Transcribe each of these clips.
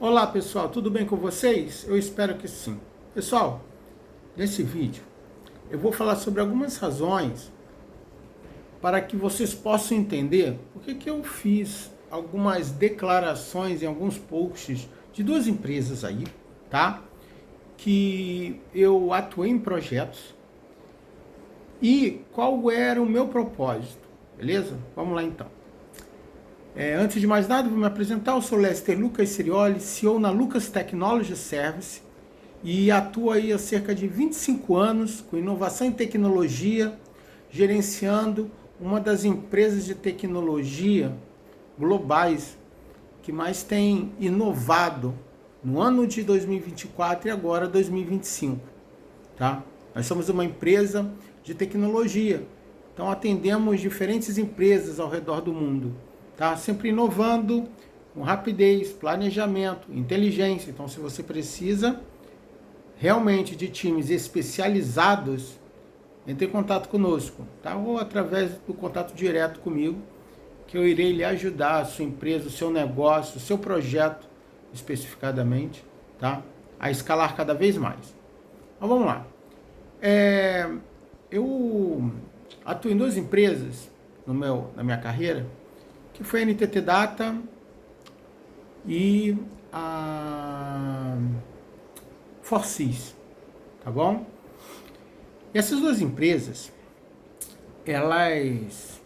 Olá pessoal, tudo bem com vocês? Eu espero que sim. Pessoal, nesse vídeo eu vou falar sobre algumas razões para que vocês possam entender por que eu fiz algumas declarações em alguns posts de duas empresas aí, tá? Que eu atuei em projetos e qual era o meu propósito, beleza? Vamos lá então. Antes de mais nada, vou me apresentar. Eu sou Lester Lucas Sirioli, CEO na Lucas Technology Service e atuo aí há cerca de 25 anos com inovação em tecnologia, gerenciando uma das empresas de tecnologia globais que mais tem inovado no ano de 2024 e agora 2025, tá? Nós somos uma empresa de tecnologia, então atendemos diferentes empresas ao redor do mundo. Tá? Sempre inovando com rapidez, planejamento, inteligência. Então, se você precisa realmente de times especializados, entre em contato conosco, tá? Ou através do contato direto comigo, que eu irei lhe ajudar, a sua empresa, o seu negócio, o seu projeto, especificadamente, tá? A escalar cada vez mais. Então, vamos lá. Eu atuo em duas empresas na minha carreira, que foi a NTT Data e a Forsys, tá bom? E essas duas empresas, elas,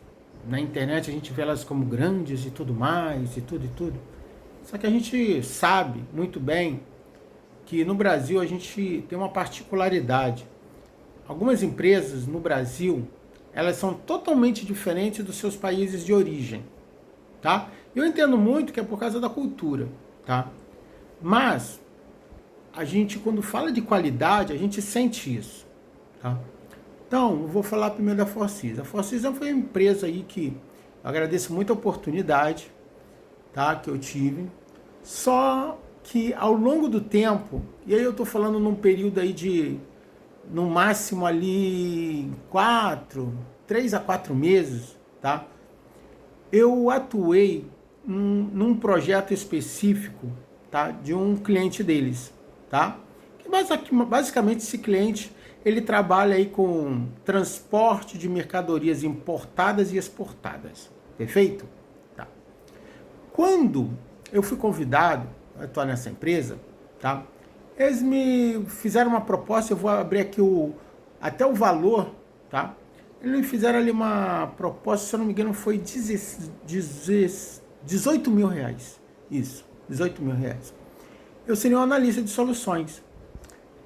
na internet a gente vê elas como grandes e tudo mais, e tudo. Só que a gente sabe muito bem que no Brasil a gente tem uma particularidade. Algumas empresas no Brasil, elas são totalmente diferentes dos seus países de origem. Tá? Eu entendo muito que é por causa da cultura, tá? Mas a gente, quando fala de qualidade, a gente sente isso, tá? Então, eu vou falar primeiro da Forsys. A Forsys foi uma empresa aí que eu agradeço muito a oportunidade, tá? Que eu tive. Só que ao longo do tempo, e aí eu tô falando num período aí de, no máximo ali, 3 a 4 meses, tá? Eu atuei num projeto específico, tá, de um cliente deles, tá? Que basicamente esse cliente, ele trabalha aí com transporte de mercadorias importadas e exportadas, perfeito? Tá. Quando eu fui convidado a atuar nessa empresa, tá? Eles me fizeram uma proposta, eu vou abrir aqui até o valor, tá? Eles me fizeram ali uma proposta, se eu não me engano, foi 18 mil reais. Isso, 18 mil reais. Eu seria um analista de soluções.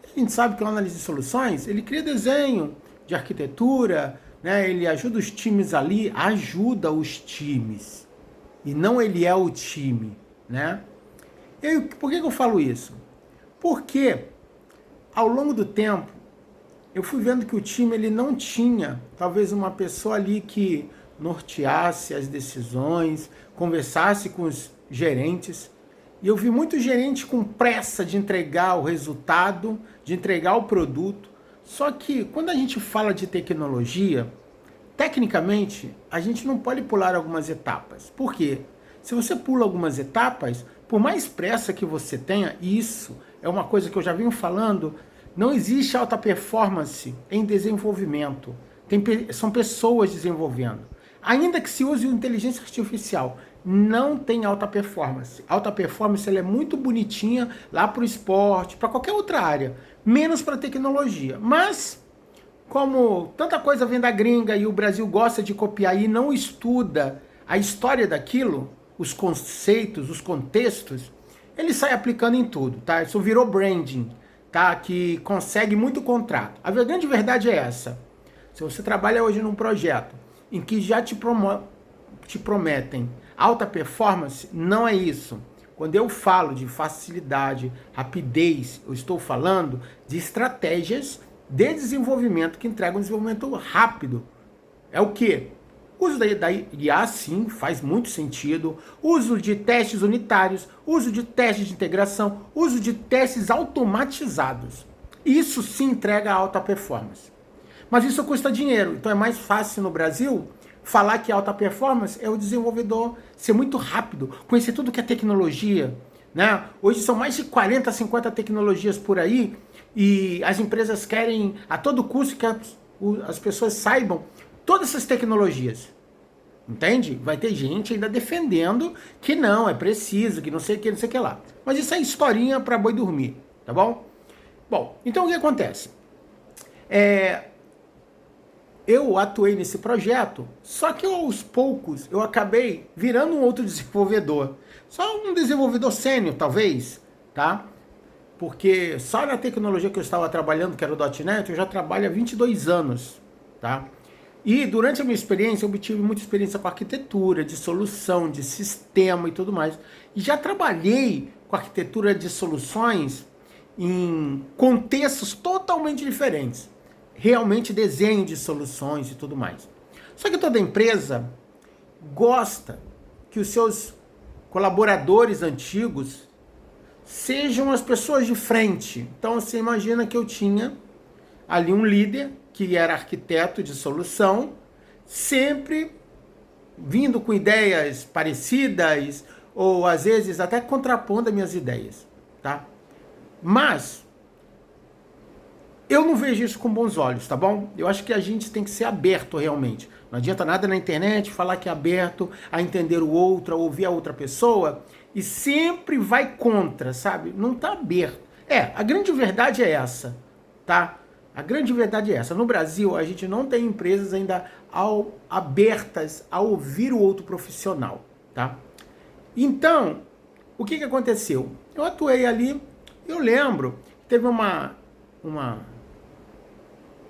A gente sabe que o analista de soluções, ele cria desenho de arquitetura, né? Ele ajuda os times ali, ajuda os times. E não ele é o time, né? E por que eu falo isso? Porque ao longo do tempo, eu fui vendo que o time ele não tinha, talvez, uma pessoa ali que norteasse as decisões, conversasse com os gerentes. E eu vi muito gerente com pressa de entregar o resultado, de entregar o produto. Só que quando a gente fala de tecnologia, tecnicamente, a gente não pode pular algumas etapas. Por quê? Se você pula algumas etapas, por mais pressa que você tenha, isso é uma coisa que eu já venho falando. Não existe alta performance em desenvolvimento. São pessoas desenvolvendo. Ainda que se use inteligência artificial, não tem alta performance. Alta performance ela é muito bonitinha lá para o esporte, para qualquer outra área, menos para tecnologia. Mas, como tanta coisa vem da gringa e o Brasil gosta de copiar e não estuda a história daquilo, os conceitos, os contextos, ele sai aplicando em tudo, tá? Isso virou branding. Tá, que consegue muito contrato. A grande verdade é essa. Se você trabalha hoje num projeto em que já te prometem alta performance, não é isso. Quando eu falo de facilidade, rapidez, eu estou falando de estratégias de desenvolvimento que entregam um desenvolvimento rápido. É o quê? O uso da IA, sim, faz muito sentido. Uso de testes unitários, uso de testes de integração, uso de testes automatizados. Isso sim entrega alta performance. Mas isso custa dinheiro. Então é mais fácil no Brasil falar que alta performance é o desenvolvedor ser muito rápido, conhecer tudo que é tecnologia, né? Hoje são mais de 40, 50 tecnologias por aí e as empresas querem a todo custo que as pessoas saibam todas essas tecnologias. Entende? Vai ter gente ainda defendendo que não, é preciso, que não sei o que, não sei o que lá. Mas isso é historinha para boi dormir, tá bom? Bom, então o que acontece? Eu atuei nesse projeto, só que aos poucos eu acabei virando um outro desenvolvedor. Só um desenvolvedor sênior, talvez, tá? Porque só na tecnologia que eu estava trabalhando, que era o .NET, eu já trabalho há 22 anos, tá? E durante a minha experiência, eu obtive muita experiência com arquitetura, de solução, de sistema e tudo mais. E já trabalhei com arquitetura de soluções em contextos totalmente diferentes. Realmente desenho de soluções e tudo mais. Só que toda empresa gosta que os seus colaboradores antigos sejam as pessoas de frente. Então você imagina que eu tinha ali um líder que era arquiteto de solução, sempre vindo com ideias parecidas ou às vezes até contrapondo as minhas ideias, tá? Mas eu não vejo isso com bons olhos, tá bom? Eu acho que a gente tem que ser aberto realmente. Não adianta nada na internet falar que é aberto a entender o outro, a ouvir a outra pessoa e sempre vai contra, sabe? Não tá aberto. A grande verdade é essa, tá? A grande verdade é essa. No Brasil, a gente não tem empresas ainda abertas a ouvir o outro profissional, tá? Então, o que aconteceu? Eu atuei ali, eu lembro, teve um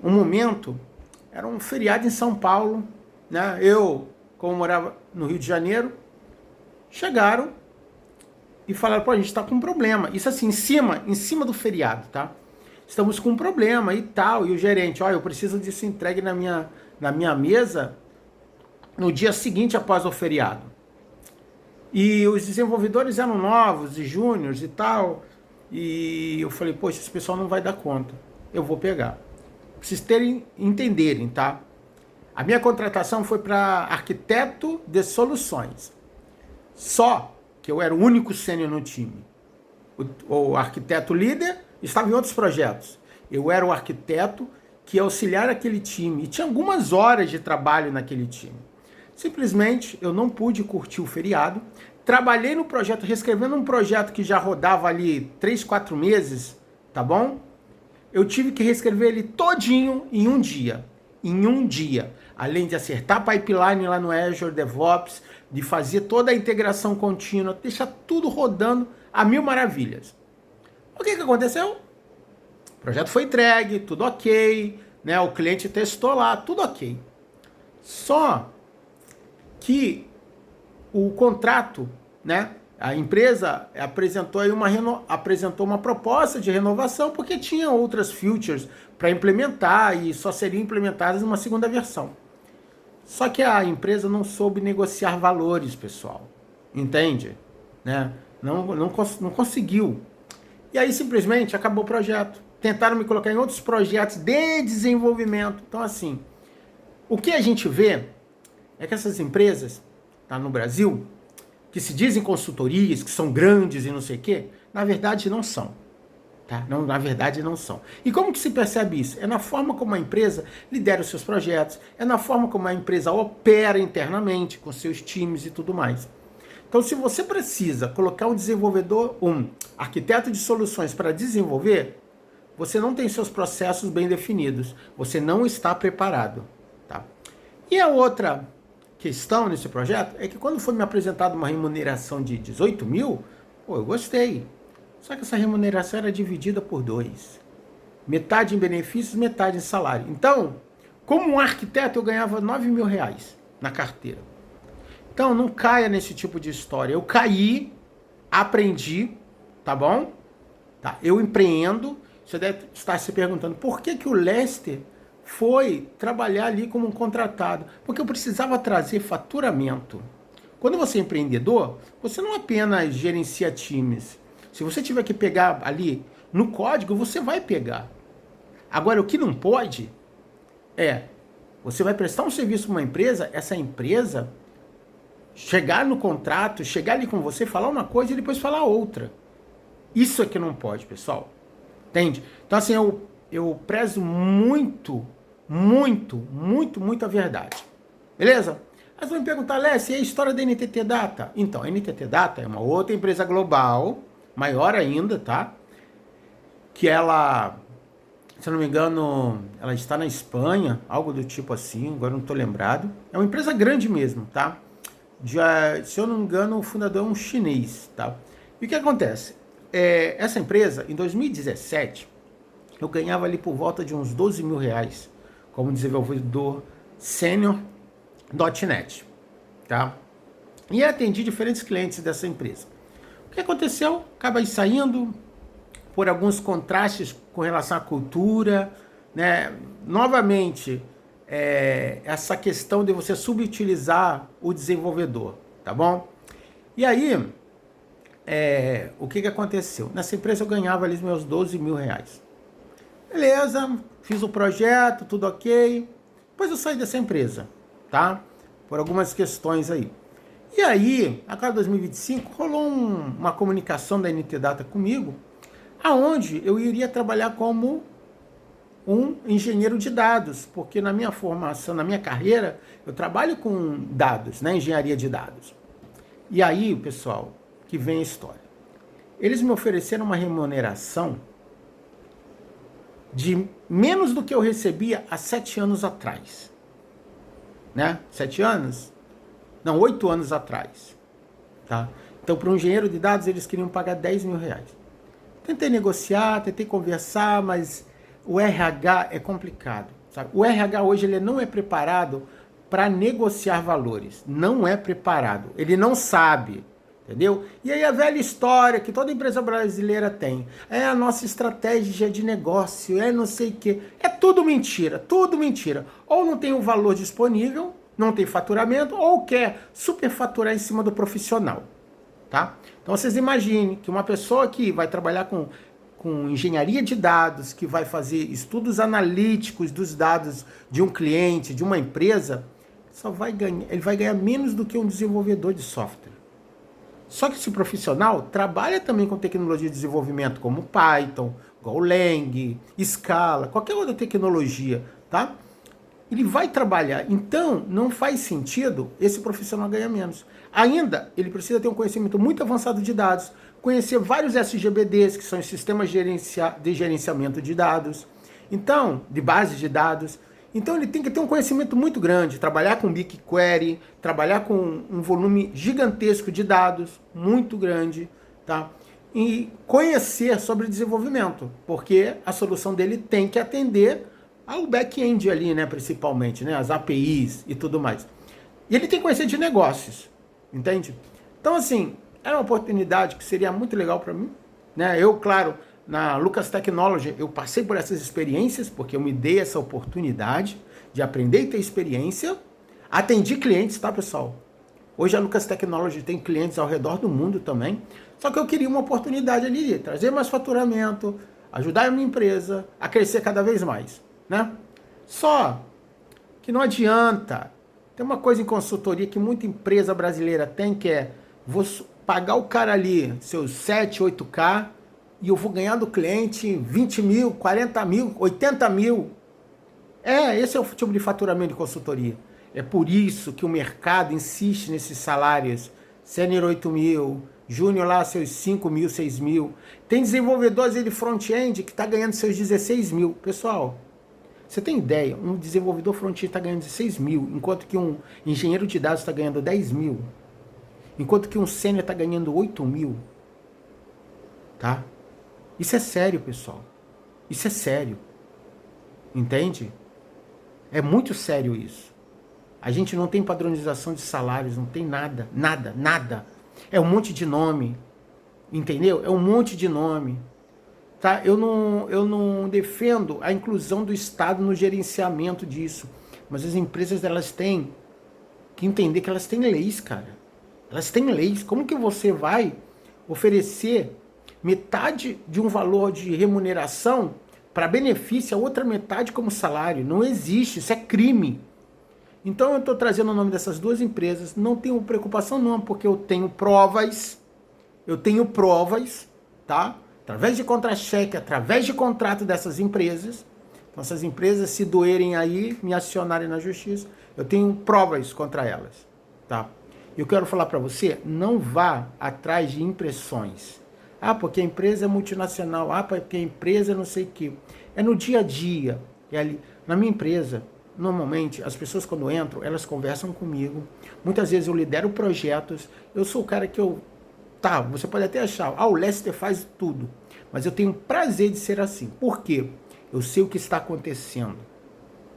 momento, era um feriado em São Paulo, né? Eu, como morava no Rio de Janeiro, chegaram e falaram, pô, a gente está com um problema. Isso assim, em cima do feriado, tá? Estamos com um problema e tal. E o gerente, eu preciso disso entregue na minha mesa no dia seguinte após o feriado. E os desenvolvedores eram novos e júniores e tal. E eu falei, poxa, esse pessoal não vai dar conta. Eu vou pegar. Pra vocês entenderem, tá? A minha contratação foi para arquiteto de soluções. Só que eu era o único sênior no time. O arquiteto líder estava em outros projetos. Eu era o arquiteto que ia auxiliar aquele time. E tinha algumas horas de trabalho naquele time. Simplesmente eu não pude curtir o feriado. Trabalhei no projeto, reescrevendo um projeto que já rodava ali 3, 4 meses, tá bom? Eu tive que reescrever ele todinho em um dia. Em um dia. Além de acertar a pipeline lá no Azure DevOps, de fazer toda a integração contínua, deixar tudo rodando a mil maravilhas. O que aconteceu? O projeto foi entregue, tudo ok, né? O cliente testou lá, tudo ok. Só que o contrato, né? A empresa apresentou aí apresentou uma proposta de renovação porque tinha outras features para implementar e só seriam implementadas numa segunda versão. Só que a empresa não soube negociar valores, pessoal. Entende? Né? Não conseguiu. E aí simplesmente acabou o projeto. Tentaram me colocar em outros projetos de desenvolvimento. Então assim, o que a gente vê é que essas empresas, tá, no Brasil, que se dizem consultorias, que são grandes e não sei o quê, na verdade não são. Tá? Não, na verdade não são. E como que se percebe isso? É na forma como a empresa lidera os seus projetos, é na forma como a empresa opera internamente, com seus times e tudo mais. Então, se você precisa colocar um desenvolvedor, um arquiteto de soluções para desenvolver, você não tem seus processos bem definidos, você não está preparado. Tá? E a outra questão nesse projeto é que quando foi me apresentada uma remuneração de 18 mil, eu gostei. Só que essa remuneração era dividida por 2. Metade em benefícios, metade em salário. Então, como um arquiteto, eu ganhava 9 mil reais na carteira. Então, não caia nesse tipo de história. Eu caí, aprendi, tá bom? Tá, eu empreendo. Você deve estar se perguntando, por que o Lester foi trabalhar ali como um contratado? Porque eu precisava trazer faturamento. Quando você é empreendedor, você não apenas gerencia times. Se você tiver que pegar ali no código, você vai pegar. Agora, o que não pode você vai prestar um serviço para uma empresa, essa empresa chegar no contrato, chegar ali com você, falar uma coisa e depois falar outra. Isso é que não pode, pessoal. Entende? Então, assim, eu prezo muito, muito, muito, muito a verdade. Beleza? Mas vão me perguntar, Léo, e a história da NTT Data? Então, a NTT Data é uma outra empresa global, maior ainda, tá? Que ela, se eu não me engano, ela está na Espanha, algo do tipo assim, agora não estou lembrado. É uma empresa grande mesmo, tá? Já, se eu não me engano, o fundador é um chinês, tá? E o que acontece? Essa empresa, em 2017, eu ganhava ali por volta de uns 12 mil reais como desenvolvedor sênior .NET, tá? E atendi diferentes clientes dessa empresa. O que aconteceu? Acabei saindo por alguns contrastes com relação à cultura, né? Novamente, essa questão de você subutilizar o desenvolvedor, tá bom? E aí, o que aconteceu? Nessa empresa eu ganhava ali os meus 12 mil reais. Beleza, fiz o projeto, tudo ok. Depois eu saí dessa empresa, tá? Por algumas questões aí. E aí, a cada 2025, rolou uma comunicação da NT Data comigo, aonde eu iria trabalhar como um engenheiro de dados, porque na minha formação, na minha carreira, eu trabalho com dados, né? Engenharia de dados. E aí, pessoal, que vem a história. Eles me ofereceram uma remuneração de menos do que eu recebia há 7 anos atrás. Né? 7 anos? Não, 8 anos atrás. Tá? Então, para um engenheiro de dados, eles queriam pagar 10 mil reais. Tentei negociar, tentei conversar, mas o RH é complicado. Sabe? O RH hoje ele não é preparado para negociar valores. Não é preparado. Ele não sabe. Entendeu? E aí a velha história que toda empresa brasileira tem. É a nossa estratégia de negócio, é não sei o quê. É tudo mentira, tudo mentira. Ou não tem o valor disponível, não tem faturamento, ou quer superfaturar em cima do profissional. Tá? Então vocês imaginem que uma pessoa que vai trabalhar com engenharia de dados, que vai fazer estudos analíticos dos dados de um cliente, de uma empresa, ele vai ganhar menos do que um desenvolvedor de software. Só que esse profissional trabalha também com tecnologia de desenvolvimento como Python, Golang, Scala, qualquer outra tecnologia, tá? Ele vai trabalhar. Então, não faz sentido esse profissional ganhar menos. Ainda, ele precisa ter um conhecimento muito avançado de dados, conhecer vários SGBDs, que são os sistemas de gerenciamento de dados, então, de base de dados. Então ele tem que ter um conhecimento muito grande, trabalhar com BigQuery, trabalhar com um volume gigantesco de dados, muito grande, tá? E conhecer sobre desenvolvimento, porque a solução dele tem que atender ao back-end ali, né, principalmente, né, as APIs e tudo mais. E ele tem que conhecer de negócios, entende? Então, assim, é uma oportunidade que seria muito legal para mim, né? Eu, claro, na Lucas Technology, eu passei por essas experiências, porque eu me dei essa oportunidade de aprender e ter experiência. Atendi clientes, tá, pessoal? Hoje a Lucas Technology tem clientes ao redor do mundo também. Só que eu queria uma oportunidade ali de trazer mais faturamento, ajudar a minha empresa a crescer cada vez mais, né? Só que não adianta. Tem uma coisa em consultoria que muita empresa brasileira tem, que é vou pagar o cara ali seus 7, 8K, e eu vou ganhar do cliente 20 mil, 40 mil, 80 mil. Esse é o tipo de faturamento de consultoria. É por isso que o mercado insiste nesses salários. Sênior 8 mil, júnior lá seus 5 mil, 6 mil. Tem desenvolvedores de front-end que está ganhando seus 16 mil. Pessoal, você tem ideia? Um desenvolvedor front-end está ganhando 16 mil, enquanto que um engenheiro de dados está ganhando 10 mil. Enquanto que um sênior está ganhando 8 mil. Tá? Isso é sério, pessoal. Isso é sério. Entende? É muito sério isso. A gente não tem padronização de salários, não tem nada, nada, nada. É um monte de nome. Entendeu? É um monte de nome. Tá? Eu não defendo a inclusão do Estado no gerenciamento disso. Mas as empresas, elas têm que entender que elas têm leis, cara. Elas têm leis. Como que você vai oferecer metade de um valor de remuneração para benefício, a outra metade como salário? Não existe, isso é crime. Então eu estou trazendo o nome dessas duas empresas, não tenho preocupação não, porque eu tenho provas, tá? Através de contra-cheque, através de contrato dessas empresas. Então essas empresas, se doerem aí, me acionarem na justiça, eu tenho provas contra elas, tá? Eu quero falar para você, não vá atrás de impressões. Ah, porque a empresa é multinacional, ah, porque a empresa não sei o quê. É no dia a dia, é ali. Na minha empresa, normalmente, as pessoas quando entram, elas conversam comigo. Muitas vezes eu lidero projetos. Eu sou o cara que Tá, você pode até achar, o Lester faz tudo. Mas eu tenho prazer de ser assim. Por quê? Eu sei o que está acontecendo.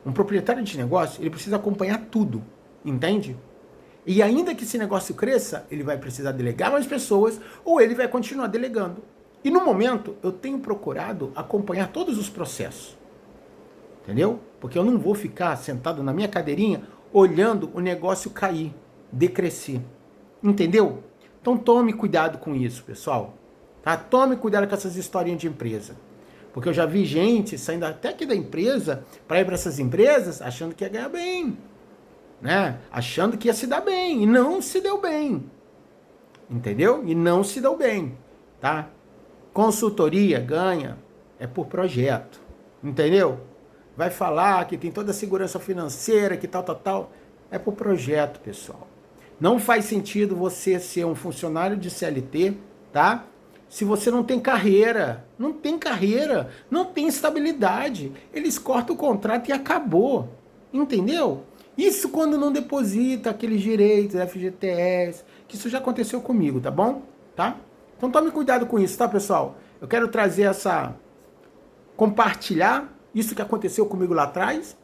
Um proprietário de negócio, ele precisa acompanhar tudo. Entende? E ainda que esse negócio cresça, ele vai precisar delegar mais pessoas ou ele vai continuar delegando. E no momento, eu tenho procurado acompanhar todos os processos. Entendeu? Porque eu não vou ficar sentado na minha cadeirinha olhando o negócio cair, decrescer. Entendeu? Então tome cuidado com isso, pessoal. Tá? Tome cuidado com essas historinhas de empresa. Porque eu já vi gente saindo até aqui da empresa para ir para essas empresas achando que ia ganhar bem. Né? Achando que ia se dar bem. E não se deu bem. Entendeu? E não se deu bem. Tá? Consultoria ganha é por projeto. Entendeu? Vai falar que tem toda a segurança financeira, que tal. É por projeto, pessoal. Não faz sentido você ser um funcionário de CLT, tá? Se você não tem carreira, não tem estabilidade. Eles cortam o contrato e acabou. Entendeu? Isso quando não deposita aqueles direitos, FGTS, que isso já aconteceu comigo, tá bom? Tá? Então tome cuidado com isso, tá, pessoal? Eu quero trazer compartilhar isso que aconteceu comigo lá atrás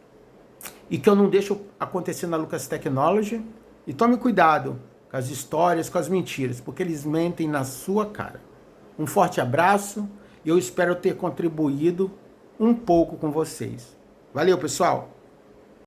e que eu não deixo acontecer na Lucas Technology. E tome cuidado com as histórias, com as mentiras, porque eles mentem na sua cara. Um forte abraço e eu espero ter contribuído um pouco com vocês. Valeu, pessoal!